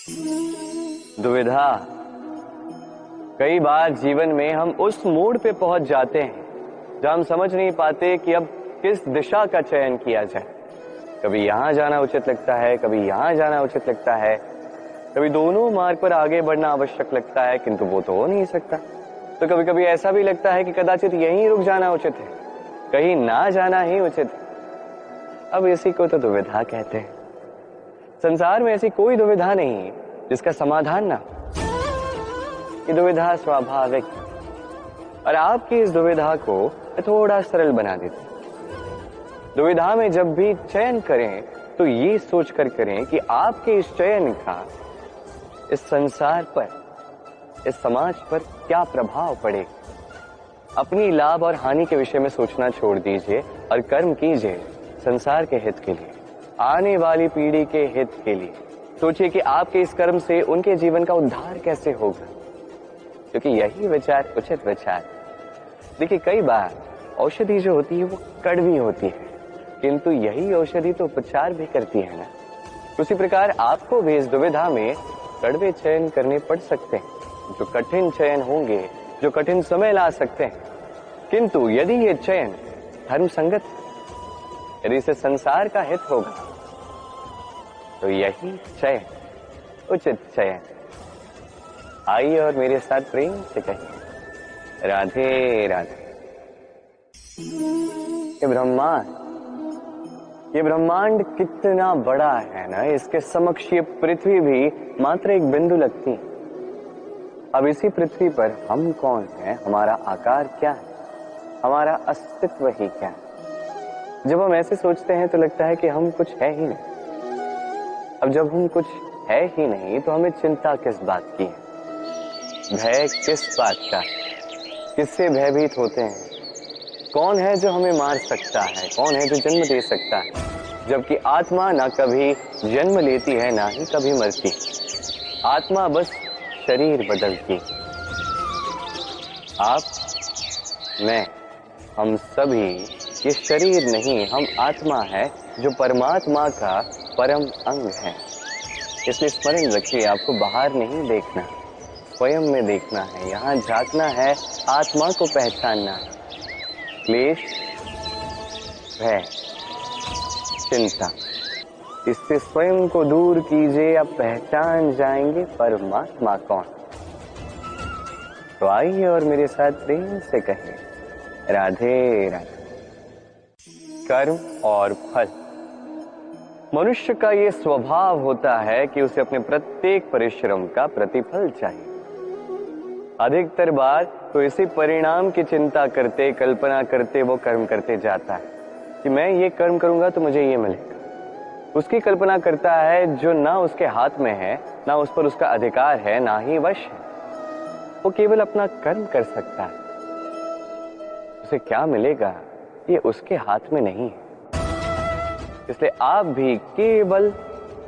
दुविधा। कई बार जीवन में हम उस मोड़ पे पहुंच जाते हैं जहां हम समझ नहीं पाते कि अब किस दिशा का चयन किया जाए। कभी यहां जाना उचित लगता है, कभी यहां जाना उचित लगता है, कभी दोनों मार्ग पर आगे बढ़ना आवश्यक लगता है, किंतु वो तो हो नहीं सकता। तो कभी कभी ऐसा भी लगता है कि कदाचित यहीं रुक जाना उचित है, कहीं ना जाना ही उचित है। अब इसी को तो दुविधा कहते हैं। संसार में ऐसी कोई दुविधा नहीं जिसका समाधान ना हो। ये दुविधा स्वाभाविक, और आपकी इस दुविधा को थोड़ा सरल बना देते हैं। दुविधा में जब भी चयन करें तो ये सोचकर करें कि आपके इस चयन का इस संसार पर, इस समाज पर क्या प्रभाव पड़ेगा। अपनी लाभ और हानि के विषय में सोचना छोड़ दीजिए और कर्म कीजिए संसार के हित के लिए, आने वाली पीढ़ी के हित के लिए। सोचिए कि आपके इस कर्म से उनके जीवन का उद्धार कैसे होगा, क्योंकि यही विचार उचित विचार। देखिए, कई बार औषधि जो होती है वो कड़वी होती है, किंतु यही औषधि तो उपचार भी करती है ना। उसी प्रकार आपको भी इस दुविधा में कड़वे चयन करने पड़ सकते हैं, जो कठिन चयन होंगे, जो कठिन समय ला सकते हैं। किंतु यदि ये चयन धर्म संगत, यदि इसे संसार का हित होगा, तो यही चयन उचित चयन। आइए और मेरे साथ प्रेम से कहिए, राधे राधे। ये ब्रह्मांड कितना बड़ा है ना, इसके समक्ष ये पृथ्वी भी मात्र एक बिंदु लगती है। अब इसी पृथ्वी पर हम कौन है, हमारा आकार क्या है, हमारा अस्तित्व ही क्या है। जब हम ऐसे सोचते हैं तो लगता है कि हम कुछ है ही नहीं। अब जब हम कुछ है ही नहीं तो हमें चिंता किस बात की है, भय किस बात का, किससे भयभीत होते हैं। कौन है जो हमें मार सकता है, कौन है जो जन्म दे सकता है, जबकि आत्मा ना कभी जन्म लेती है ना ही कभी मरती। आत्मा बस शरीर बदलती। आप, मैं, हम सभी ये शरीर नहीं, हम आत्मा है जो परमात्मा का परम अंग है। इसलिए स्मरण रखिए, आपको बाहर नहीं देखना, स्वयं में देखना है, यहाँ झांकना है, आत्मा को पहचानना है। क्लेश, भय, चिंता, इससे स्वयं को दूर कीजिए, आप पहचान जाएंगे परमात्मा कौन। तो आइए और मेरे साथ प्रेम से कहें, राधे राधे। कर्म और फल। मनुष्य का ये स्वभाव होता है कि उसे अपने प्रत्येक परिश्रम का प्रतिफल चाहिए। अधिकतर बार तो इसी परिणाम की चिंता करते, कल्पना करते वो कर्म करते जाता है कि मैं ये कर्म करूंगा तो मुझे ये मिलेगा। उसकी कल्पना करता है जो ना उसके हाथ में है, ना उस पर उसका अधिकार है, ना ही वश है। वो केवल अपना कर्म कर सकता है, उसे क्या मिलेगा ये उसके हाथ में नहीं है। इसलिए आप भी केवल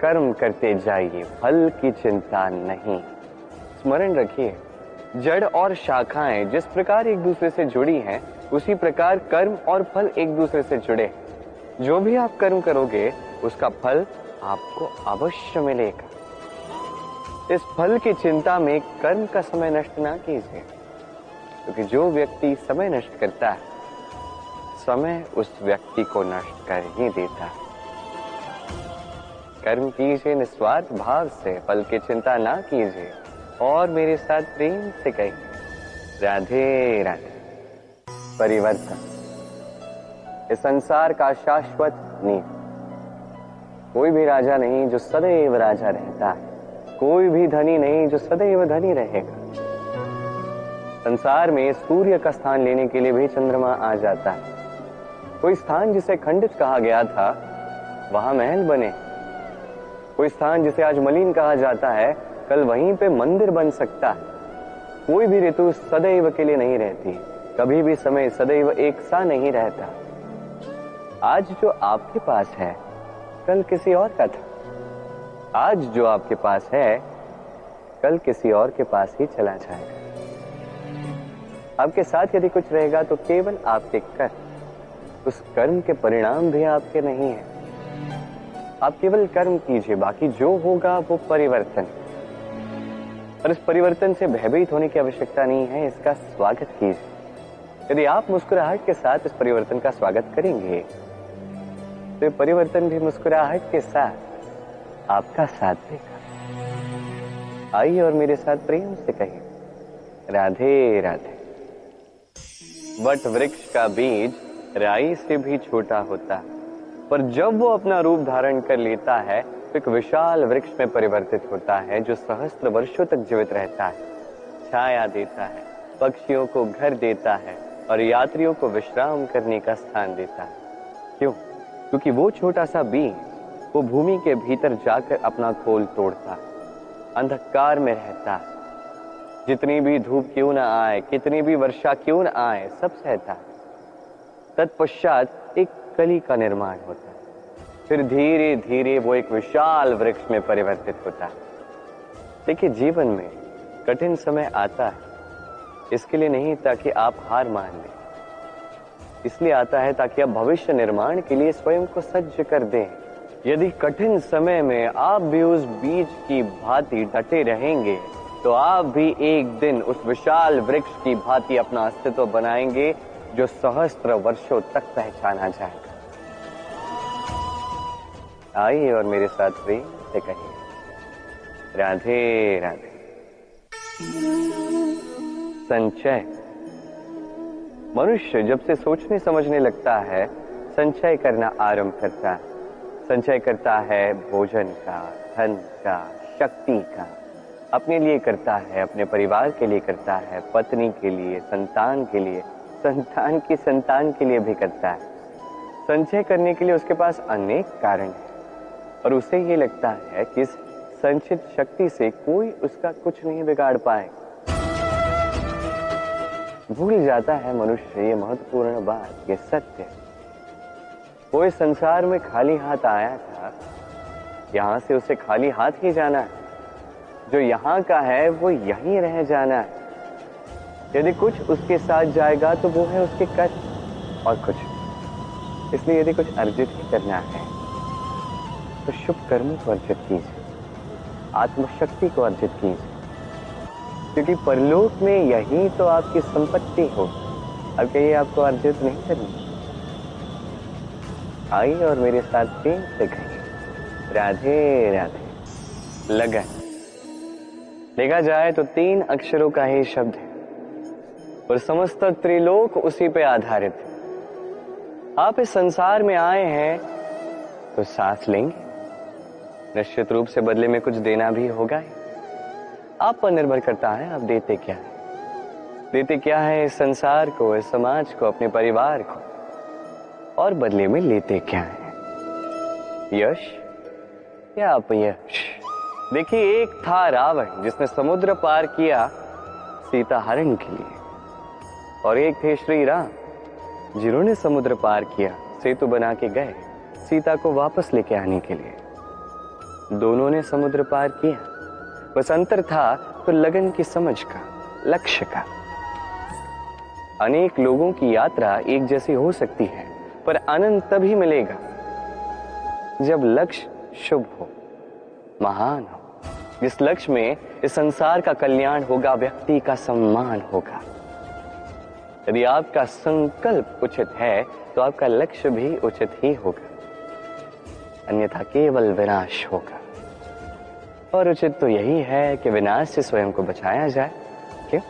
कर्म करते जाइए, फल की चिंता नहीं। स्मरण रखिए, जड़ और शाखाएं जिस प्रकार एक दूसरे से जुड़ी हैं, उसी प्रकार कर्म और फल एक दूसरे से जुड़े। जो भी आप कर्म करोगे उसका फल आपको अवश्य मिलेगा। इस फल की चिंता में कर्म का समय नष्ट ना कीजिए, क्योंकि जो व्यक्ति समय नष्ट करता है, समय उस व्यक्ति को नष्ट कर ही देता है। कर्म कीजिए निस्वार्थ भाव से, फल की चिंता ना कीजिए। और मेरे साथ प्रेम से कहिए, राधे राधे। परिवर्तन इस संसार का शाश्वत नियम। कोई भी राजा नहीं जो सदैव राजा रहता है, कोई भी धनी नहीं जो सदैव धनी रहेगा। संसार में सूर्य का स्थान लेने के लिए भी चंद्रमा आ जाता है। कोई स्थान जिसे खंडित कहा गया था वहां महल बने, कोई स्थान जिसे आज मलिन कहा जाता है कल वहीं पे मंदिर बन सकता है। कोई भी ऋतु सदैव के लिए नहीं रहती, कभी भी समय सदैव एक सा नहीं रहता। आज जो आपके पास है कल किसी और का था, आज जो आपके पास है कल किसी और के पास ही चला जाएगा। आपके साथ यदि कुछ रहेगा तो केवल आपके कर्म, उस कर्म के परिणाम भी आपके नहीं है। आप केवल कर्म कीजिए, बाकी जो होगा वो परिवर्तन। और इस परिवर्तन से भयभीत होने की आवश्यकता नहीं है, इसका स्वागत कीजिए। यदि आप मुस्कुराहट के साथ इस परिवर्तन का स्वागत करेंगे तो ये परिवर्तन भी मुस्कुराहट के साथ आपका साथ देगा। आइए और मेरे साथ प्रेम से कहिए, राधे राधे। वट वृक्ष का बीज राई से भी छोटा होता है, पर जब वो अपना रूप धारण कर लेता है तो एक विशाल वृक्ष में परिवर्तित होता है, जो सहस्त्र वर्षों तक जीवित रहता है, छाया देता है, पक्षियों को घर देता है और यात्रियों को विश्राम करने का स्थान देता है। क्यों? क्योंकि वो छोटा सा बीज वो भूमि के भीतर जाकर अपना खोल तोड़ता है, अंधकार में रहता है, जितनी भी धूप क्यों ना आए, कितनी भी वर्षा क्यों ना आए, सब सहता है। तत्पश्चात एक कली का निर्माण होता है, फिर धीरे धीरे वो एक विशाल वृक्ष में परिवर्तित होता है। देखिए, जीवन में कठिन समय आता है इसके लिए नहीं ताकि आप हार मान लें, इसलिए आता है ताकि आप भविष्य निर्माण के लिए स्वयं को सज्ज कर दें। यदि कठिन समय में आप भी उस बीज की भांति डटे रहेंगे तो आप भी एक दिन उस विशाल वृक्ष की भांति अपना अस्तित्व बनाएंगे, जो सहस्त्र वर्षों तक पहचाना जाएगा। आइए और मेरे साथ प्रेम से कहिए, राधे राधे। संचय। मनुष्य जब से सोचने समझने लगता है, संचय करना आरंभ करता है। संचय करता है भोजन का, धन का, शक्ति का, अपने लिए करता है, अपने परिवार के लिए करता है, पत्नी के लिए, संतान के लिए, संतान की संतान के लिए भी करता है। संचय करने के लिए उसके पास अनेक कारण हैं और उसे ये लगता है कि इस संचित शक्ति से कोई उसका कुछ नहीं बिगाड़ पाए। भूल जाता है मनुष्य ये महत्वपूर्ण बात, ये सत्य, वो इस संसार में खाली हाथ आया था, यहां से उसे खाली हाथ ही जाना है। जो यहाँ का है वो यहीं रह जाना है। यदि कुछ उसके साथ जाएगा तो वो है उसके कष्ट और कुछ। इसलिए यदि कुछ अर्जित ही करना है तो शुभ कर्म को अर्जित कीजिए, आत्मशक्ति को अर्जित कीजिए, क्योंकि परलोक में यही तो आपकी संपत्ति हो। अब कहिए आपको अर्जित नहीं करनी। आइए और मेरे साथ प्रेम से कहिए, राधे राधे। लगन। देखा जाए तो 3 अक्षरों का ही शब्द है और समस्त त्रिलोक उसी पे आधारित है। आप इस संसार में आए हैं तो सांस लेंगे, निश्चित रूप से बदले में कुछ देना भी होगा ही। आप पर निर्भर करता है आप देते क्या है। देते क्या है इस संसार को, इस समाज को, अपने परिवार को, और बदले में लेते क्या है, यश या अपयश। देखिए, एक था रावण जिसने समुद्र पार किया सीता हरण के लिए, और एक थे श्री राम जिन्होंने समुद्र पार किया, सेतु बना के गए सीता को वापस लेके आने के लिए। दोनों ने समुद्र पार किया, बस अंतर था तो लगन की समझ का, लक्ष्य का। अनेक लोगों की यात्रा एक जैसी हो सकती है, पर आनंद तभी मिलेगा जब लक्ष्य शुभ हो, महान हो, जिस लक्ष्य में इस संसार का कल्याण होगा, व्यक्ति का सम्मान होगा। यदि आपका संकल्प उचित है तो आपका लक्ष्य भी उचित ही होगा, अन्यथा केवल विनाश होगा। और उचित तो यही है कि विनाश से स्वयं को बचाया जाए। क्यों?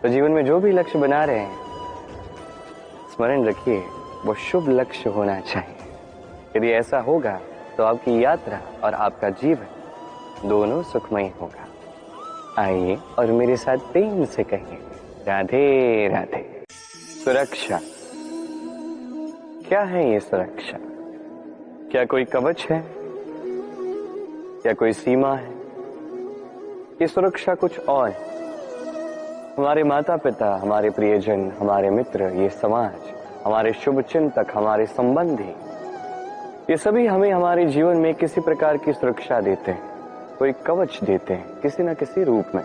तो जीवन में जो भी लक्ष्य बना रहे हैं, स्मरण रखिए वो शुभ लक्ष्य होना चाहिए। यदि ऐसा होगा तो आपकी यात्रा और आपका जीवन दोनों सुखमय होगा। आइए और मेरे साथ प्रेम से कहिए, राधे राधे। सुरक्षा। क्या है ये सुरक्षा? क्या कोई कवच है या कोई सीमा है? ये सुरक्षा कुछ और है। हमारे माता पिता, हमारे प्रियजन, हमारे मित्र, ये समाज, हमारे शुभ चिंतक, हमारे संबंधी, ये सभी हमें हमारे जीवन में किसी प्रकार की सुरक्षा देते हैं, कोई कवच देते हैं किसी न किसी रूप में।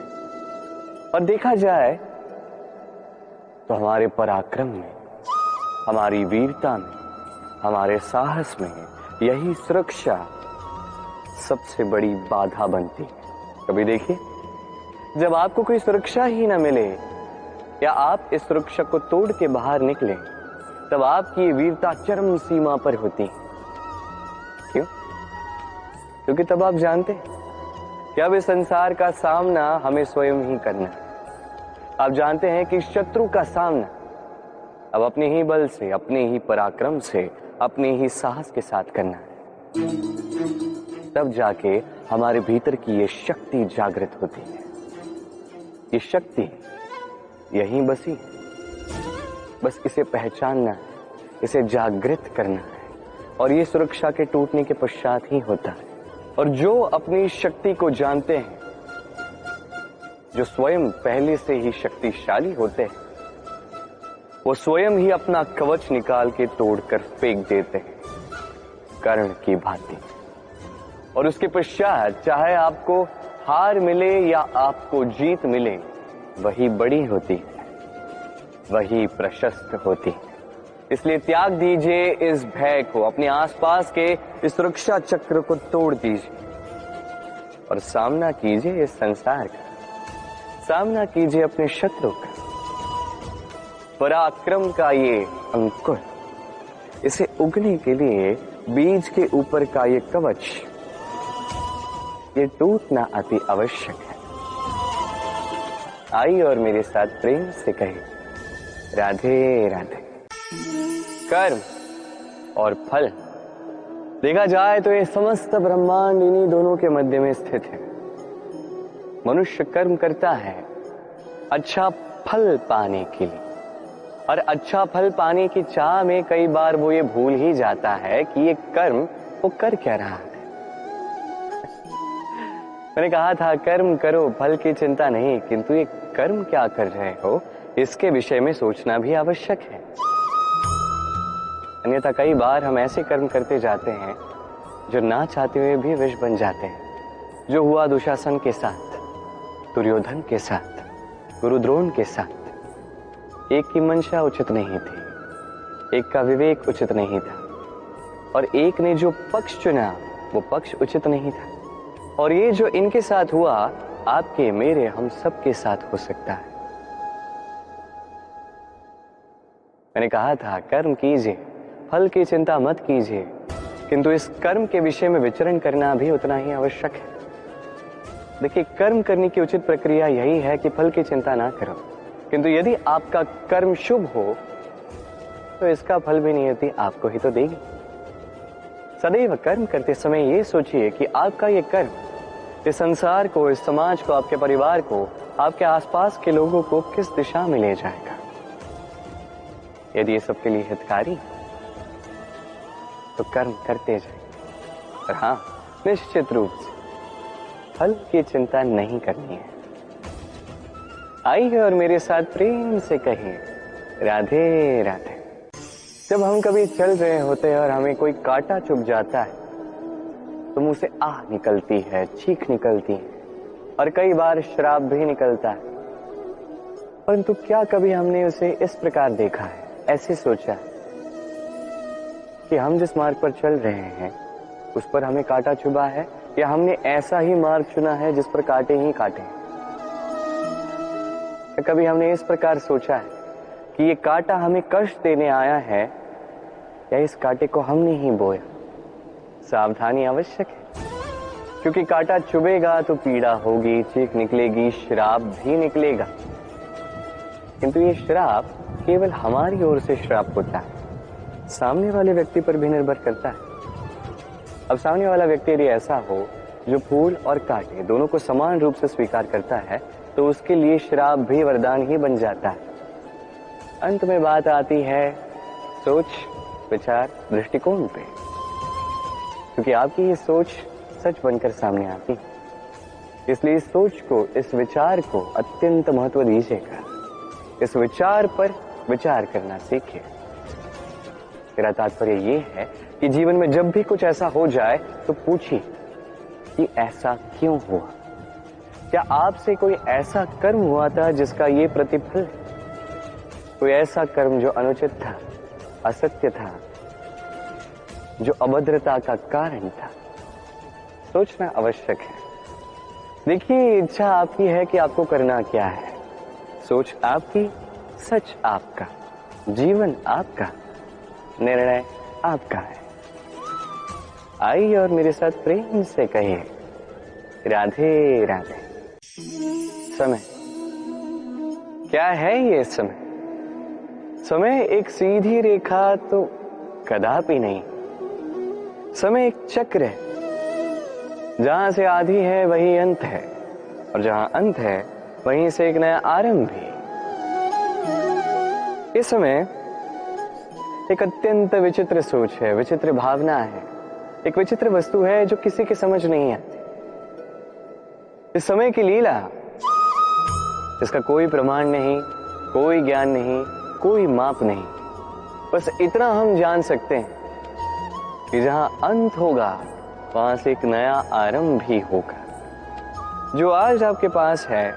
और देखा जाए तो हमारे पराक्रम में, हमारी वीरता में, हमारे साहस में यही सुरक्षा सबसे बड़ी बाधा बनती है। कभी देखिए, जब आपको कोई सुरक्षा ही ना मिले या आप इस सुरक्षा को तोड़ के बाहर निकले, तब आपकी वीरता चरम सीमा पर होती है। क्यों? क्योंकि तब आप जानते हैं कि अब इस संसार का सामना हमें स्वयं ही करना है। आप जानते हैं कि शत्रु का सामना अब अपने ही बल से, अपने ही पराक्रम से, अपने ही साहस के साथ करना है। तब जाके हमारे भीतर की ये शक्ति जागृत होती है। ये शक्ति यहीं बसी है, बस इसे पहचानना है, इसे जागृत करना है, और ये सुरक्षा के टूटने के पश्चात ही होता है। और जो अपनी शक्ति को जानते हैं, जो स्वयं पहले से ही शक्तिशाली होते हैं, वो स्वयं ही अपना कवच निकाल के तोड़कर फेंक देते हैं, कर्ण की भांति। और उसके पश्चात चाहे आपको हार मिले या आपको जीत मिले, वही बड़ी होती है, वही प्रशस्त होती है। इसलिए त्याग दीजिए इस भय को, अपने आसपास के इस सुरक्षा चक्र को तोड़ दीजिए और सामना कीजिए इस संसार का, सामना कीजिए अपने शत्रु का। पराक्रम का ये अंकुर, इसे उगने के लिए बीज के ऊपर का ये कवच, ये टूटना अति आवश्यक है। आई और मेरे साथ प्रेम से कहे, राधे राधे। कर्म और फल, देखा जाए तो ये समस्त ब्रह्मांड इन्हीं दोनों के मध्य में स्थित है। मनुष्य कर्म करता है अच्छा फल पाने के लिए, और अच्छा फल पाने की चाह में कई बार वो ये भूल ही जाता है कि ये कर्म वो कर क्या रहा है। मैंने कहा था कर्म करो, फल की चिंता नहीं, किंतु ये कर्म क्या कर रहे हो इसके विषय में सोचना भी आवश्यक है। अन्यथा कई बार हम ऐसे कर्म करते जाते हैं जो ना चाहते हुए भी विष बन जाते हैं। जो हुआ दुशासन के साथ, दुर्योधन के साथ, गुरुद्रोण के साथ। एक की मंशा उचित नहीं थी, एक का विवेक उचित नहीं था, और एक ने जो पक्ष चुना वो पक्ष उचित नहीं था। और ये जो इनके साथ हुआ, आपके मेरे हम सबके साथ हो सकता है। मैंने कहा था कर्म कीजिए, फल की चिंता मत कीजिए, किंतु इस कर्म के विषय में विचरण करना भी उतना ही आवश्यक है। देखिए, कर्म करने की उचित प्रक्रिया यही है कि फल की चिंता ना करो, किंतु यदि आपका कर्म शुभ हो तो इसका फल भी नियति आपको ही तो देगी। सदैव कर्म करते समय ये सोचिए कि आपका ये कर्म इस संसार को, इस समाज को, आपके परिवार को, आपके आसपास के लोगों को किस दिशा में ले जाएगा। यदि ये सबके लिए हितकारी तो कर्म करते जाए, और हाँ, निश्चित रूप से फल की चिंता नहीं करनी है। आइए और मेरे साथ प्रेम से कहिए, राधे राधे। जब हम कभी चल रहे होते हैं और हमें कोई कांटा चुभ जाता है तो मुंह से आह निकलती है, चीख निकलती है, और कई बार श्राप भी निकलता है। परंतु क्या कभी हमने उसे इस प्रकार देखा है, ऐसे सोचा है कि हम जिस मार्ग पर चल रहे हैं उस पर हमें कांटा चुभा है, या हमने ऐसा ही मार्ग चुना है जिस पर कांटे ही कांटे हैं। कभी हमने इस प्रकार सोचा है कि ये कांटा हमें कष्ट देने आया है, या इस कांटे को हमने ही बोया। सावधानी आवश्यक है, क्योंकि कांटा चुभेगा तो पीड़ा होगी, चीख निकलेगी, श्राप भी निकलेगा। किंतु ये श्राप केवल हमारी ओर से श्राप होता है, सामने वाले व्यक्ति पर भी निर्भर करता है। अब सामने वाला व्यक्ति यदि ऐसा हो जो फूल और कांटे दोनों को समान रूप से स्वीकार करता है, तो उसके लिए श्राप भी वरदान ही बन जाता है। अंत में बात आती है सोच, विचार, दृष्टिकोण पे, क्योंकि आपकी ये सोच सच बनकर सामने आती है। इसलिए इस सोच को, इस विचार को अत्यंत महत्व दीजिएगा। इस विचार पर विचार करना सीखिए। मेरा तात्पर्य ये है कि जीवन में जब भी कुछ ऐसा हो जाए तो पूछिए कि ऐसा क्यों हुआ। क्या आपसे कोई ऐसा कर्म हुआ था जिसका ये प्रतिफल है? कोई ऐसा कर्म जो अनुचित था, असत्य था, जो अभद्रता का कारण था? सोचना आवश्यक है। देखिए, इच्छा आपकी है कि आपको करना क्या है, सोच आपकी, सच आपका, जीवन आपका, निर्णय आपका है। आइए और मेरे साथ प्रेम से कहिए, राधे राधे। समय क्या है ये समय? समय एक सीधी रेखा तो कदापि नहीं। समय एक चक्र है, जहां से आदि है वही अंत है, और जहां अंत है वहीं से एक नया आरंभ भी। इस समय एक अत्यंत विचित्र सोच है, विचित्र भावना है, एक विचित्र वस्तु है जो किसी की समझ नहीं आती। इस समय की लीला, इसका कोई प्रमाण नहीं, कोई ज्ञान नहीं, कोई माप नहीं। बस इतना हम जान सकते हैं कि जहां अंत होगा वहां से एक नया आरंभ भी होगा। जो आज आपके पास है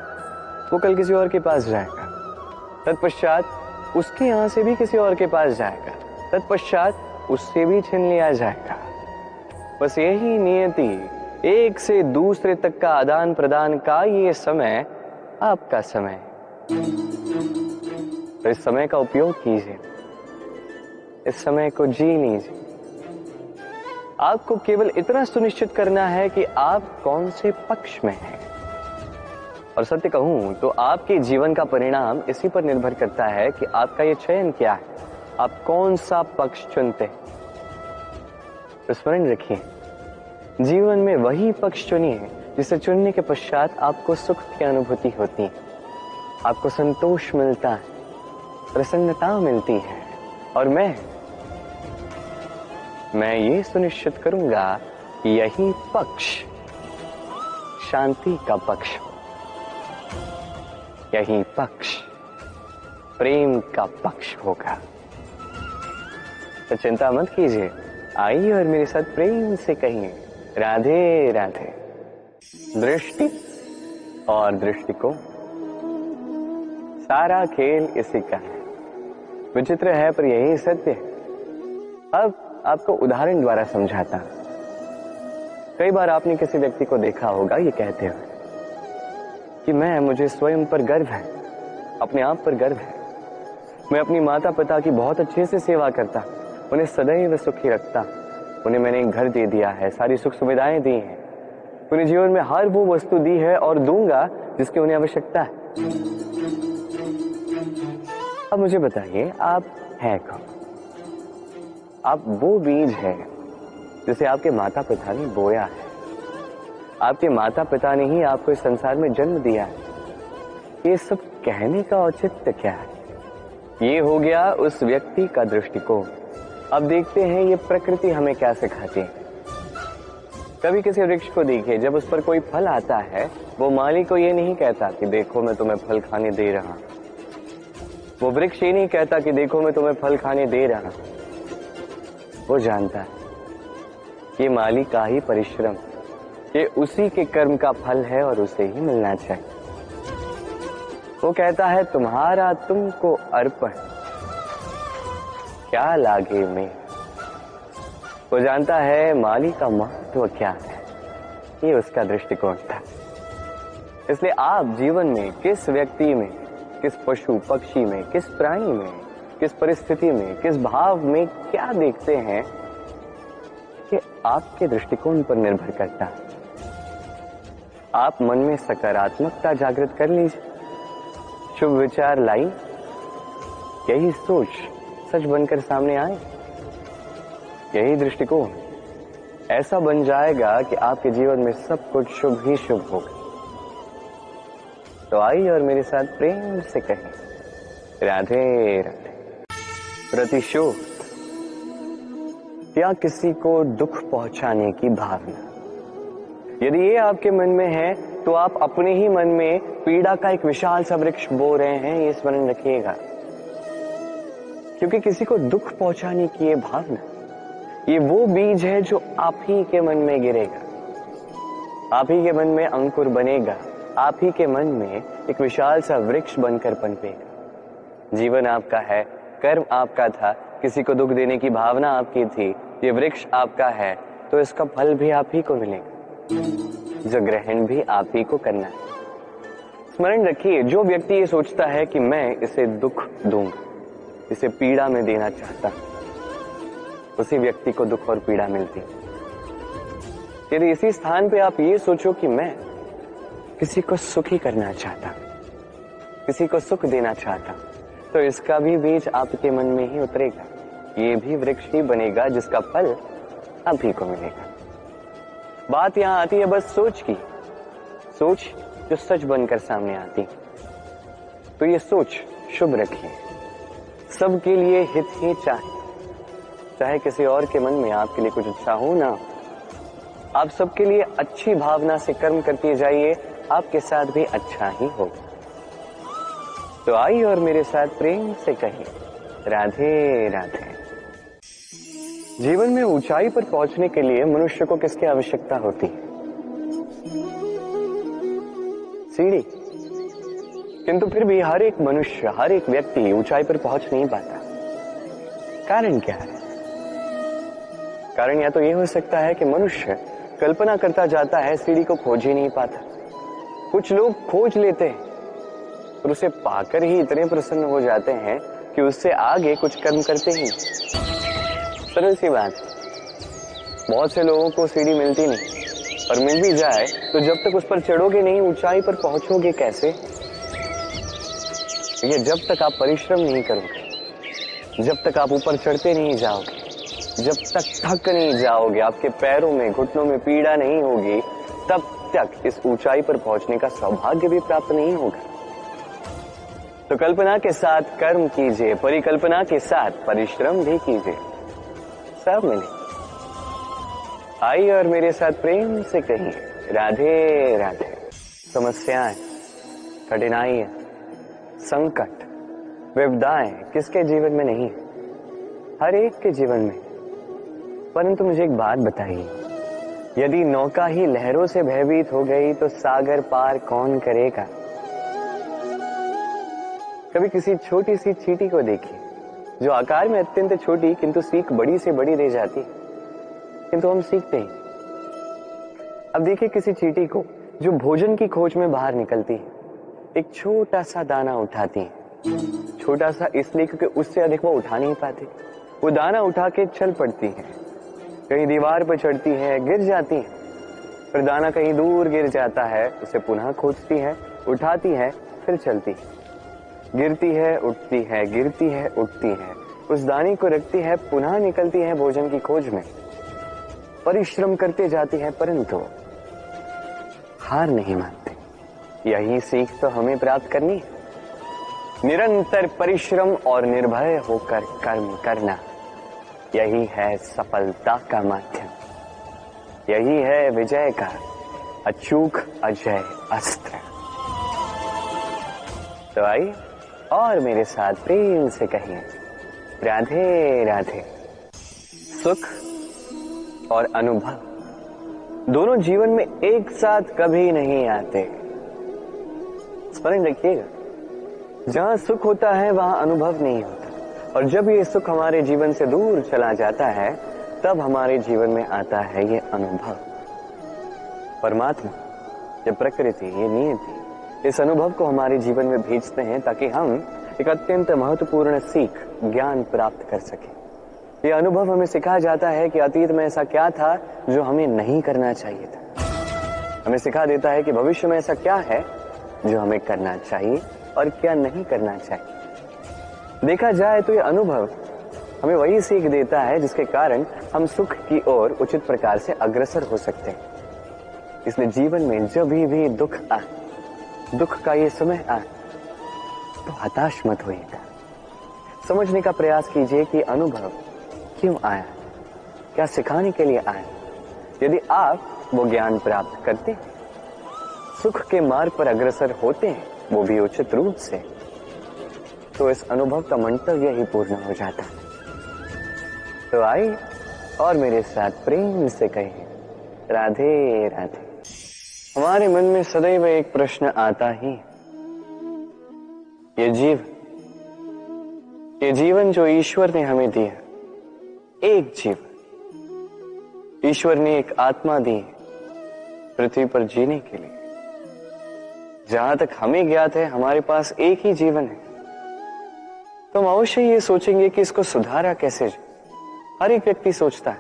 वो कल किसी और के पास जाएगा, तत्पश्चात उसके यहां से भी किसी और के पास जाएगा, तत्पश्चात उससे भी छीन लिया जाएगा। बस यही नियति, एक से दूसरे तक का आदान प्रदान का ये समय आपका समय। तो इस समय का उपयोग कीजिए, इस समय को जी लीजिए। आपको केवल इतना सुनिश्चित करना है कि आप कौन से पक्ष में हैं। और सत्य कहूं तो आपके जीवन का परिणाम इसी पर निर्भर करता है कि आपका ये चयन क्या है, आप कौन सा पक्ष चुनते हैं। तो स्मरण रखिए, जीवन में वही पक्ष चुनिए जिसे चुनने के पश्चात आपको सुख की अनुभूति होती है, आपको संतोष मिलता है, प्रसन्नता मिलती है। और मैं ये सुनिश्चित करूंगा कि यही पक्ष शांति का पक्ष हो, यही पक्ष प्रेम का पक्ष होगा। तो चिंता मत कीजिए, आइए और मेरे साथ प्रेम से कहिए, राधे राधे। दृष्टि और दृष्टिकोण, सारा खेल इसी का है। विचित्र है पर यही सत्य है। अब आपको उदाहरण द्वारा समझाता हूं। कई बार आपने किसी व्यक्ति को देखा होगा ये कहते हुए कि मुझे स्वयं पर गर्व है, अपने आप पर गर्व है, मैं अपनी माता पिता की बहुत अच्छे से सेवा करता, उन्हें सदैव सुखी रखता, उन्हें मैंने एक घर दे दिया है, सारी सुख सुविधाएं दी हैं, उन्हें जीवन में हर वो वस्तु दी है और दूंगा जिसकी उन्हें आवश्यकता है। अब मुझे बताइए, आप हैं कौन? आप वो बीज है जिसे आपके माता पिता ने बोया है। आपके माता पिता ने ही आपको इस संसार में जन्म दिया है। ये सब कहने का औचित्य क्या है? ये हो गया उस व्यक्ति का दृष्टिकोण। अब देखते हैं ये प्रकृति हमें क्या सिखाती है। कभी किसी वृक्ष को देखिए, जब उस पर कोई फल आता है वो माली को ये नहीं कहता कि देखो मैं तुम्हें फल खाने दे रहा हूं। वो वृक्ष ये नहीं कहता कि देखो मैं तुम्हें फल खाने दे रहा हूं। वो जानता है ये माली का ही परिश्रम, ये उसी के कर्म का फल है और उसे ही मिलना चाहिए। वो कहता है तुम्हारा तुमको अर्पण, क्या लागे में। वो जानता है माली का महत्व क्या है, ये उसका दृष्टिकोण था। इसलिए आप जीवन में किस व्यक्ति में, किस पशु पक्षी में, किस प्राणी में, किस परिस्थिति में, किस भाव में क्या देखते हैं, ये आपके दृष्टिकोण पर निर्भर करता है। आप मन में सकारात्मकता जागृत कर लीजिए, शुभ विचार लाइए, यही सोच सच बनकर सामने आए, यही दृष्टिकोण ऐसा बन जाएगा कि आपके जीवन में सब कुछ शुभ ही शुभ होगा। तो आइए और मेरे साथ प्रेम से कहें, राधे राधे। प्रतिशोध या किसी को दुख पहुंचाने की भावना, यदि ये आपके मन में है तो आप अपने ही मन में पीड़ा का एक विशाल सा वृक्ष बो रहे हैं, ये स्मरण रखिएगा। क्योंकि किसी को दुख पहुंचाने की ये भावना, ये वो बीज है जो आप ही के मन में गिरेगा, आप ही के मन में अंकुर बनेगा, आप ही के मन में एक विशाल सा वृक्ष बनकर पनपेगा। जीवन आपका है, कर्म आपका था, किसी को दुख देने की भावना आपकी थी, ये वृक्ष आपका है, तो इसका फल भी आप ही को मिलेगा। जो ग्रहण भी आप ही को करना है। स्मरण रखिए, जो व्यक्ति ये सोचता है कि मैं इसे दुख दूंगा, इसे पीड़ा में देना चाहता, उसी व्यक्ति को दुख और पीड़ा मिलती। यदि इसी स्थान पे आप ये सोचो कि मैं किसी को सुखी करना चाहता, किसी को सुख देना चाहता, तो इसका भी बीज आपके मन में ही उतरेगा, ये भी वृक्ष ही बनेगा जिसका फल आप ही को मिलेगा। बात यहां आती है बस सोच की, सोच जो सच बनकर सामने आती। तो ये सोच शुभ रखिए, सबके लिए हित ही चाहे किसी और के मन में आपके लिए कुछ अच्छा हो ना, आप सबके लिए अच्छी भावना से कर्म करते जाइए, आपके साथ भी अच्छा ही होगा। तो आइए और मेरे साथ प्रेम से कहिए, राधे राधे। जीवन में ऊंचाई पर पहुंचने के लिए मनुष्य को किसकी आवश्यकता होती है? सीढ़ी। किंतु फिर भी हर एक मनुष्य, हर एक व्यक्ति ऊंचाई पर पहुंच नहीं पाता। कारण क्या है? कारण या तो यह हो सकता है कि मनुष्य कल्पना करता जाता है, सीढ़ी को खोज ही नहीं पाता। कुछ लोग खोज लेते हैं और उसे पाकर ही इतने प्रसन्न हो जाते हैं कि उससे आगे कुछ कर्म करते ही। सरल सी बात, बहुत से लोगों को सीढ़ी मिलती नहीं, और मिल भी जाए तो जब तक उस पर चढ़ोगे नहीं, ऊंचाई पर पहुंचोगे कैसे? ये जब तक आप परिश्रम नहीं करोगे, जब तक आप ऊपर चढ़ते नहीं जाओगे, जब तक थक नहीं जाओगे, आपके पैरों में, घुटनों में पीड़ा नहीं होगी, तब तक इस ऊंचाई पर पहुंचने का सौभाग्य भी प्राप्त नहीं होगा। तो कल्पना के साथ कर्म कीजिए, परिकल्पना के साथ परिश्रम भी कीजिए, सब मिले। आइए और मेरे साथ प्रेम से कहिए, राधे राधे। समस्याएं, कठिनाइयां, संकट, विपदाएं किसके जीवन में नहीं? हर एक के जीवन में। परंतु मुझे एक बात बताइए, यदि नौका ही लहरों से भयभीत हो गई तो सागर पार कौन करेगा? कभी किसी छोटी सी चींटी को देखिए, जो आकार में अत्यंत छोटी किंतु सीख बड़ी से बड़ी दे जाती, किंतु हम सीखते हैं। अब देखिए किसी चींटी को जो भोजन की खोज में बाहर निकलती है, एक छोटा सा दाना उठाती है। छोटा सा इसलिए क्योंकि उससे अधिक वो उठा नहीं पाती। वो दाना उठा के चल पड़ती है, कहीं दीवार पर चढ़ती है, गिर जाती है, फिर दाना कहीं दूर गिर जाता है, उसे पुनः खोजती है, उठाती है, फिर चलती है, गिरती है, उठती है, गिरती है, उठती है, उस दाने को रखती है, पुनः निकलती है भोजन की खोज में, परिश्रम करते जाती है, परंतु हार नहीं मानते। यही सीख तो हमें प्राप्त करनी है। निरंतर परिश्रम और निर्भय होकर कर्म करना, यही है सफलता का माध्यम, यही है विजय का अचूक अजय अस्त्र। तो आइए और मेरे साथ प्रेम से कहिए, राधे राधे। सुख और अनुभव दोनों जीवन में एक साथ कभी नहीं आते। स्मरण रखिएगा, जहां सुख होता है वहां अनुभव नहीं होता, और जब ये सुख हमारे जीवन से दूर चला जाता है तब हमारे जीवन में आता है ये अनुभव। परमात्मा, ये प्रकृति, ये नियति इस अनुभव को हमारे जीवन में भेजते हैं ताकि हम एक अत्यंत महत्वपूर्ण सीख, ज्ञान प्राप्त कर सकें। ये अनुभव हमें सिखाया जाता है कि अतीत में ऐसा क्या था जो हमें नहीं करना चाहिए था। हमें सिखा देता है कि भविष्य में ऐसा क्या है जो हमें करना चाहिए और क्या नहीं करना चाहिए। देखा जाए तो ये अनुभव हमें वही सीख देता है जिसके कारण हम सुख की ओर उचित प्रकार से अग्रसर हो सकते हैं। इसलिए जीवन में जब भी दुख आए, दुख का ये समय आए, तो हताश मत होइएगा। समझने का प्रयास कीजिए कि अनुभव क्यों आया, क्या सिखाने के लिए आया। यदि आप वो ज्ञान प्राप्त करते हैं, सुख के मार्ग पर अग्रसर होते हैं, वो भी उचित रूप से, तो इस अनुभव का मंतव्य ही पूर्ण हो जाता है। तो आइए और मेरे साथ प्रेम से कहिए, राधे राधे। हमारे मन में सदैव एक प्रश्न आता ही, ये जीवन जो ईश्वर ने हमें दिया, एक जीवन ईश्वर ने एक आत्मा दी, पृथ्वी पर जीने के लिए। जहां तक हमें ज्ञात है हमारे पास एक ही जीवन है, तो हम अवश्य ये सोचेंगे कि इसको सुधारा कैसे जाए। हर एक व्यक्ति सोचता है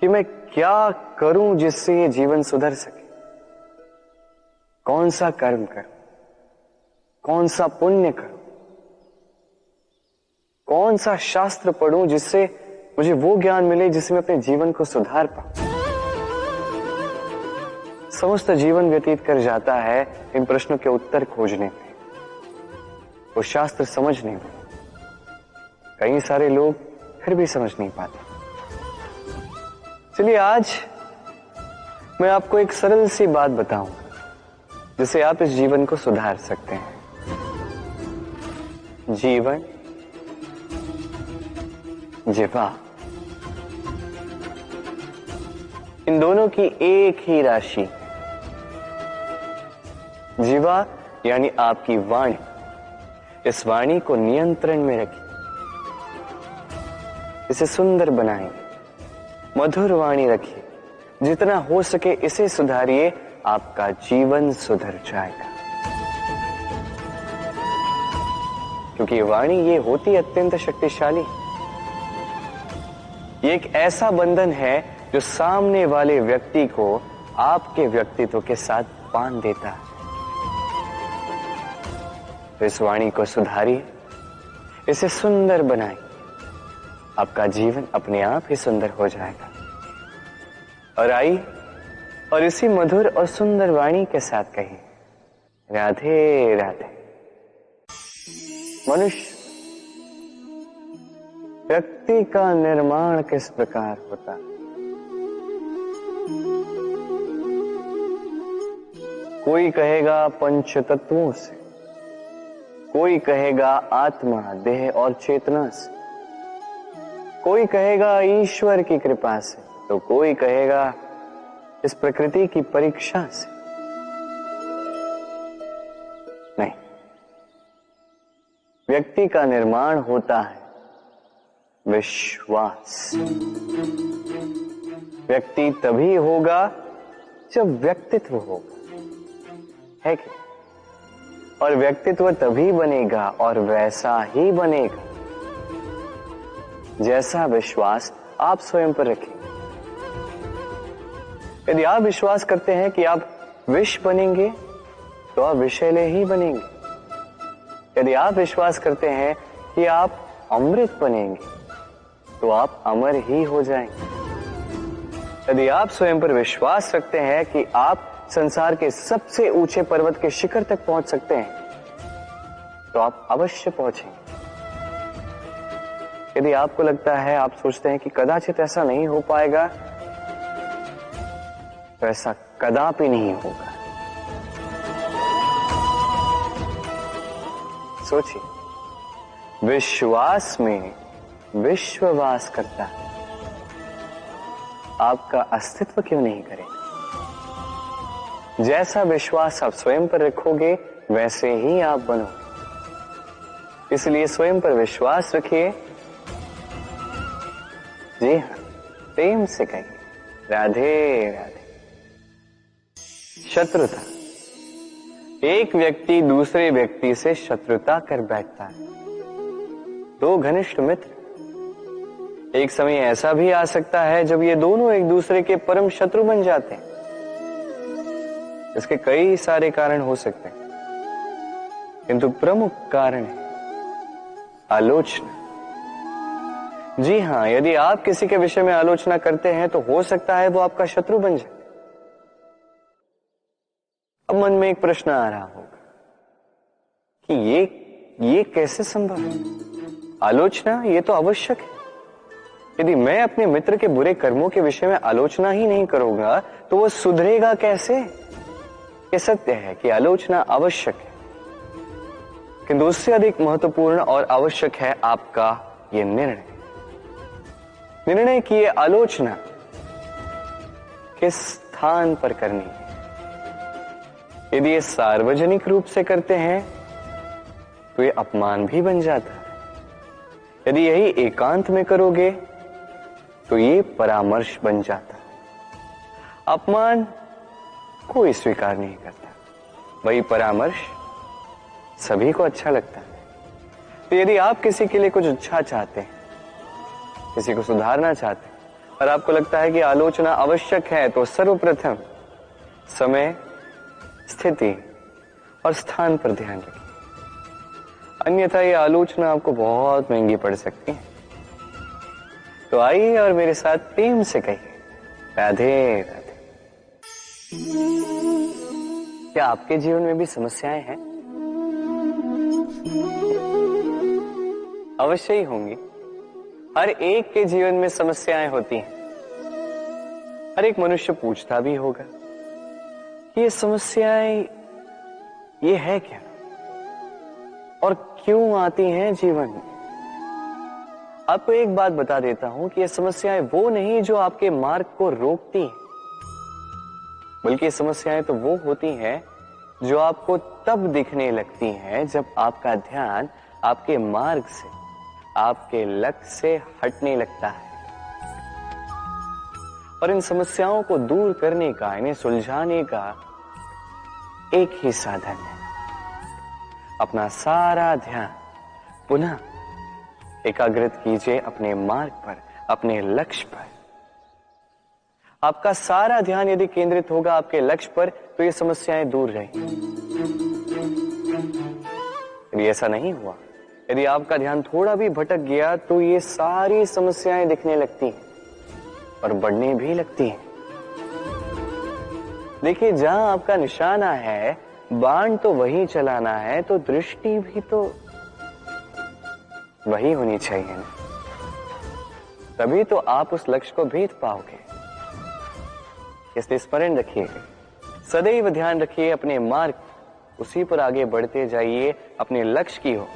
कि मैं क्या करूं जिससे ये जीवन सुधर सके, कौन सा कर्म करूं, कौन सा पुण्य करूं, कौन सा शास्त्र पढ़ूं जिससे मुझे वो ज्ञान मिले जिससे मैं अपने जीवन को सुधार पाऊं। समस्त जीवन व्यतीत कर जाता है इन प्रश्नों के उत्तर खोजने में, वो शास्त्र समझने में। कई सारे लोग फिर भी समझ नहीं पाते। चलिए आज मैं आपको एक सरल सी बात बताऊंगा जिससे आप इस जीवन को सुधार सकते हैं। जीवन, जिह्वा, इन दोनों की एक ही राशि। जिह्वा यानी आपकी वाणी, इस वाणी को नियंत्रण में रखिए, इसे सुंदर बनाइए, मधुर वाणी रखिए, जितना हो सके इसे सुधारिए, आपका जीवन सुधर जाएगा। क्योंकि वाणी ये होती अत्यंत शक्तिशाली, ये एक ऐसा बंधन है जो सामने वाले व्यक्ति को आपके व्यक्तित्व के साथ बांध देता है। तो इस वाणी को सुधारिए, इसे सुंदर बनाइए, आपका जीवन अपने आप ही सुंदर हो जाएगा। और आइए और इसी मधुर और सुंदर वाणी के साथ कहिए, राधे राधे। मनुष्य, व्यक्ति का निर्माण किस प्रकार होता है? कोई कहेगा पंच तत्वों से, कोई कहेगा आत्मा, देह और चेतना से, कोई कहेगा ईश्वर की कृपा से, तो कोई कहेगा इस प्रकृति की परीक्षा से। नहीं, व्यक्ति का निर्माण होता है विश्वास। व्यक्ति तभी होगा जब व्यक्तित्व होगा, है कि? और व्यक्तित्व तभी बनेगा और वैसा ही बनेगा जैसा विश्वास आप स्वयं पर रखें। यदि आप विश्वास करते हैं कि आप विष बनेंगे तो आप विषैले ही बनेंगे। यदि आप विश्वास करते हैं कि आप अमृत बनेंगे तो आप अमर ही हो जाएंगे। यदि आप स्वयं पर विश्वास रखते हैं कि आप संसार के सबसे ऊंचे पर्वत के शिखर तक पहुंच सकते हैं तो आप अवश्य पहुंचेंगे। यदि आपको लगता है, आप सोचते हैं कि कदाचित ऐसा नहीं हो पाएगा, तो ऐसा कदापि नहीं होगा। सोचिए, विश्वास में विश्ववास करता है, आपका अस्तित्व क्यों नहीं करेगा? जैसा विश्वास आप स्वयं पर रखोगे वैसे ही आप बनोगे। इसलिए स्वयं पर विश्वास रखिए। जी हाँ, प्रेम से कहिए, राधे राधे। शत्रुता, एक व्यक्ति दूसरे व्यक्ति से शत्रुता कर बैठता है। दो घनिष्ठ मित्र, एक समय ऐसा भी आ सकता है जब ये दोनों एक दूसरे के परम शत्रु बन जाते हैं। इसके कई सारे कारण हो सकते हैं, किंतु प्रमुख कारण है आलोचना। जी हां, यदि आप किसी के विषय में आलोचना करते हैं तो हो सकता है वो आपका शत्रु बन जाए। अब मन में एक प्रश्न आ रहा होगा कि ये कैसे संभव है? आलोचना ये तो आवश्यक है। यदि मैं अपने मित्र के बुरे कर्मों के विषय में आलोचना ही नहीं करूंगा तो वो सुधरेगा कैसे? ये सत्य है कि आलोचना आवश्यक है, किंतु उससे अधिक महत्वपूर्ण और आवश्यक है आपका ये निर्णय की ये आलोचना किस स्थान पर करनी है। यदि ये सार्वजनिक रूप से करते हैं तो ये अपमान भी बन जाता है। यदि यही एकांत में करोगे तो ये परामर्श बन जाता है। अपमान कोई स्वीकार नहीं करता। वही परामर्श सभी को अच्छा लगता है। तो यदि आप किसी के लिए कुछ अच्छा चाहते हैं, किसी को सुधारना चाहते हैं और आपको लगता है कि आलोचना आवश्यक है, तो सर्वप्रथम समय, स्थिति और स्थान पर ध्यान रखिए, अन्यथा ये आलोचना आपको बहुत महंगी पड़ सकती है। तो आइए और मेरे साथ प्रेम से कहिए, राधे राधे। क्या आपके जीवन में भी समस्याएं हैं? अवश्य ही होंगी। हर एक के जीवन में समस्याएं होती हैं। हर एक मनुष्य पूछता भी होगा कि ये समस्याएं ये है क्या और क्यों आती हैं जीवन में। आपको एक बात बता देता हूं कि ये समस्याएं वो नहीं जो आपके मार्ग को रोकती हैं, बल्कि ये समस्याएं तो वो होती हैं जो आपको तब दिखने लगती हैं जब आपका ध्यान आपके मार्ग से, आपके लक्ष्य से हटने लगता है। और इन समस्याओं को दूर करने का, इन्हें सुलझाने का एक ही साधन है, अपना सारा ध्यान पुनः एकाग्रित कीजिए अपने मार्ग पर, अपने लक्ष्य पर। आपका सारा ध्यान यदि केंद्रित होगा आपके लक्ष्य पर, तो ये समस्याएं दूर रहेंगी। यदि ऐसा नहीं हुआ, यदि आपका ध्यान थोड़ा भी भटक गया, तो ये सारी समस्याएं दिखने लगती हैं और बढ़ने भी लगती हैं। देखिए, जहां आपका निशाना है, बाण तो वही चलाना है, तो दृष्टि भी तो वही होनी चाहिए ना। तभी तो आप उस लक्ष्य को भेद पाओगे। इसलिए स्मरण रखिए, सदैव ध्यान रखिए अपने मार्ग, उसी पर आगे बढ़ते जाइए अपने लक्ष्य की हो।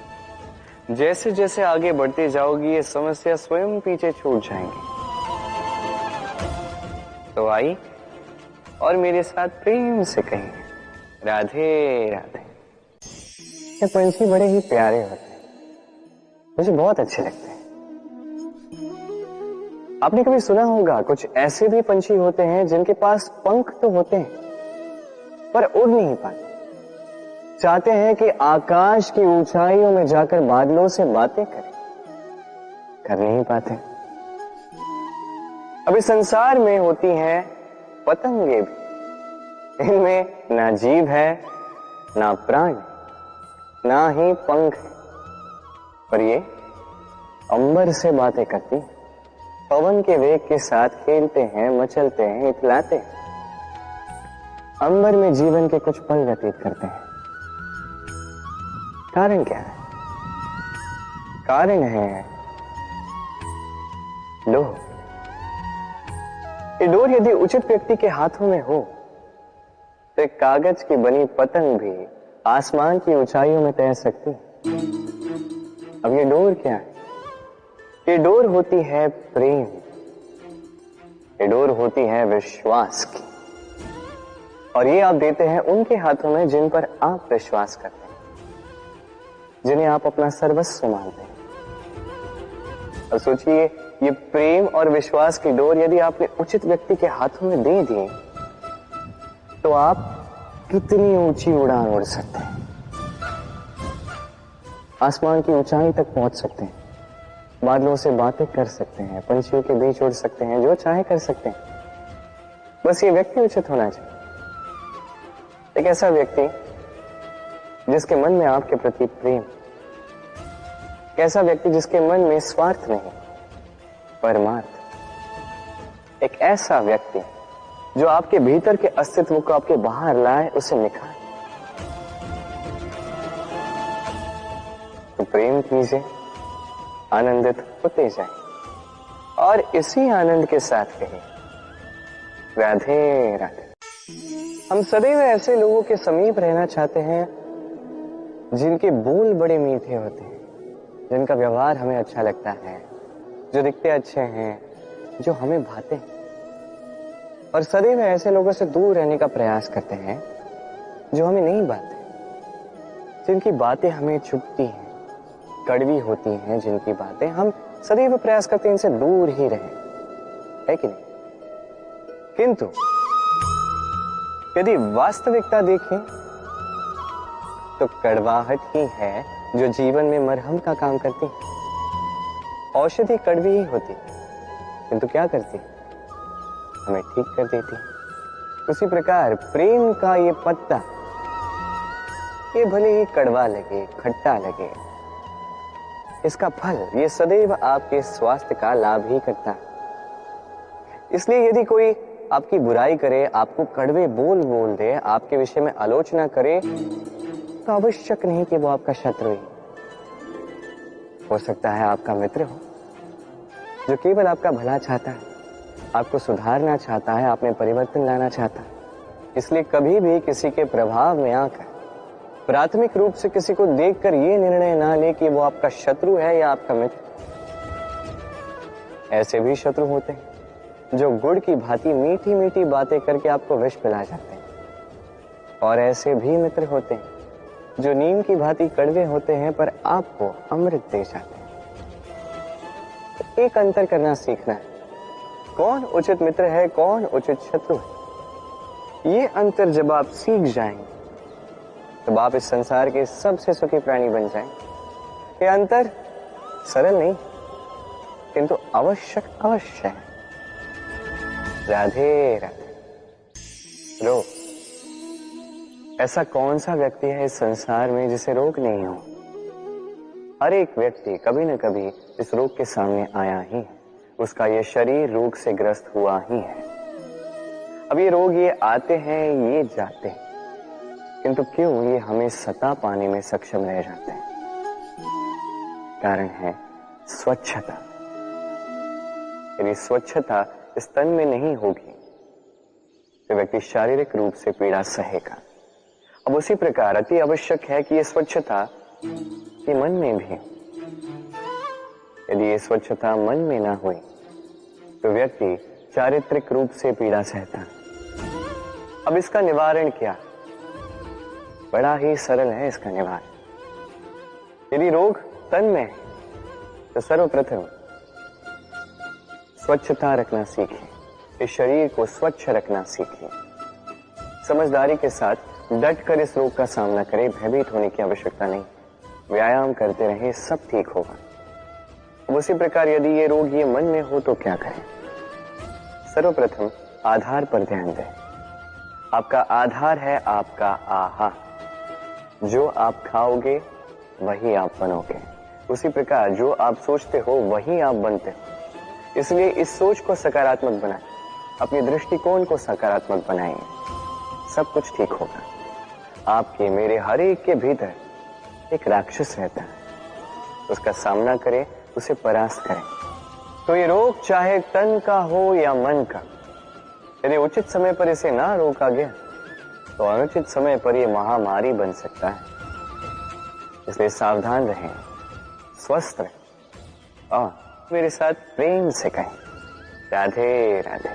जैसे जैसे आगे बढ़ते जाओगी, ये समस्या स्वयं पीछे छूट जाएंगी। तो आई और मेरे साथ प्रेम से कहिए, राधे राधे। ये पंछी बड़े ही प्यारे होते हैं, मुझे बहुत अच्छे लगते हैं। आपने कभी सुना होगा, कुछ ऐसे भी पंछी होते हैं जिनके पास पंख तो होते हैं पर उड़ नहीं पाते। चाहते हैं कि आकाश की ऊंचाइयों में जाकर बादलों से बातें करें, कर नहीं पाते। अभी संसार में होती हैं पतंगे भी, इनमें ना जीभ है, ना प्राण, ना ही पंख है, पर ये अंबर से बातें करती हैं, पवन के वेग के साथ खेलते हैं, मचलते हैं, इतलाते हैं। अंबर में जीवन के कुछ पल व्यतीत करते हैं। कारण क्या है? कारण है डोर। ये डोर यदि उचित व्यक्ति के हाथों में हो, तो एक कागज की बनी पतंग भी आसमान की ऊंचाइयों में तैर सकती है। अब ये डोर क्या है? ये डोर होती है प्रेम, ये डोर होती है विश्वास की, और ये आप देते हैं उनके हाथों में जिन पर आप विश्वास करते हैं, जिन्हें आप अपना सर्वस्व मानते हैं। और सोचिए, ये प्रेम और विश्वास की डोर यदि आपने उचित व्यक्ति के हाथों में दे दी, तो आप कितनी ऊंची उड़ान उड़ सकते हैं, आसमान की ऊंचाई तक पहुंच सकते हैं, बादलों से बातें कर सकते हैं, पंछियों के बीच उड़ सकते हैं, जो चाहे कर सकते हैं। बस ये व्यक्ति उचित होना चाहिए, एक ऐसा व्यक्ति जिसके मन में आपके प्रति प्रेम, एक ऐसा व्यक्ति जिसके मन में स्वार्थ नहीं, परमार्थ, एक ऐसा व्यक्ति जो आपके भीतर के अस्तित्व को आपके बाहर लाए, उसे निखारे। तो प्रेम कीजिए, आनंदित होते जाए, और इसी आनंद के साथ कहिए, राधे राधे। हम सदैव ऐसे लोगों के समीप रहना चाहते हैं जिनके बोल बड़े मीठे होते हैं, जिनका व्यवहार हमें अच्छा लगता है, जो दिखते अच्छे हैं, जो हमें भाते हैं। और सदैव ऐसे लोगों से दूर रहने का प्रयास करते हैं जो हमें नहीं भाते, जिनकी बातें हमें चुभती हैं, कड़वी होती हैं, जिनकी बातें हम सदैव प्रयास करते हैं इनसे दूर ही रहें, है कि नहीं? किंतु यदि वास्तविकता देखें तो कड़वाहट ही है जो जीवन में मरहम का काम करती है। औषधि कड़वी ही होती किंतु क्या करती, हमें ठीक कर देती। उसी प्रकार प्रेम का ये पत्ता, ये भले ही कड़वा लगे, खट्टा लगे, इसका फल ये सदैव आपके स्वास्थ्य का लाभ ही करता है। इसलिए यदि कोई आपकी बुराई करे, आपको कड़वे बोल बोल दे, आपके विषय में आलोचना करे, तो आवश्यक नहीं कि वो आपका शत्रु ही हो सकता है, आपका मित्र हो जो केवल आपका भला चाहता है, आपको सुधारना चाहता है, आप में परिवर्तन लाना चाहता है। इसलिए कभी भी किसी के प्रभाव में आकर प्राथमिक रूप से किसी को देखकर ये निर्णय ना ले कि वो आपका शत्रु है या आपका मित्र। ऐसे भी शत्रु होते हैं जो गुड़ की भांति मीठी मीठी बातें करके आपको विष पिला जाते हैं, और ऐसे भी मित्र होते हैं जो नीम की भांति कड़वे होते हैं पर आपको अमृत दे जाते हैं। तो एक अंतर करना सीखना है, कौन उचित मित्र है, कौन उचित शत्रु है। ये अंतर जब आप सीख जाएंगे तब आप इस संसार के सबसे सुखी प्राणी बन जाएंगे। ये अंतर सरल नहीं किंतु आवश्यक अवश्य है। राधे राधे। रोग, ऐसा कौन सा व्यक्ति है इस संसार में जिसे रोग नहीं हो? हर एक व्यक्ति कभी न कभी इस रोग के सामने आया ही है, उसका ये शरीर रोग से ग्रस्त हुआ ही है। अब ये रोग ये आते हैं, ये जाते हैं, किंतु क्यों ये हमें सता पाने में सक्षम रह जाते हैं? कारण है स्वच्छता। यदि स्वच्छता इस तन में नहीं होगी तो व्यक्ति शारीरिक रूप से पीड़ा सहेगा। अब उसी प्रकार अति आवश्यक है कि ये स्वच्छता ये मन में भी। यदि ये स्वच्छता मन में ना हुई तो व्यक्ति चारित्रिक रूप से पीड़ा सहता। अब इसका निवारण क्या? बड़ा ही सरल है इसका निवारण। यदि रोग तन में है तो सर्वप्रथम स्वच्छता रखना सीखिए, इस शरीर को स्वच्छ रखना सीखिए। समझदारी के साथ डट कर इस रोग का सामना करें, भयभीत होने की आवश्यकता नहीं। व्यायाम करते रहें, सब ठीक होगा। अब उसी प्रकार यदि ये रोग ये मन में हो तो क्या करें? सर्वप्रथम आधार पर ध्यान दें। आपका आधार है आपका आहार। जो आप खाओगे वही आप बनोगे। उसी प्रकार जो आप सोचते हो वही आप बनते हो। इसलिए इस सोच को सकारात्मक बनाएं, अपने दृष्टिकोण को सकारात्मक बनाएंगे, सब कुछ ठीक होगा। आपके मेरे हर एक के भीतर एक राक्षस रहता है, उसका सामना करें, उसे परास्त करें। तो ये रोग चाहे तन का हो या मन का, यदि उचित समय पर इसे ना रोका गया तो अनुचित समय पर यह महामारी बन सकता है। इसलिए सावधान रहें, स्वस्थ रहें और मेरे साथ प्रेम से कहें राधे राधे।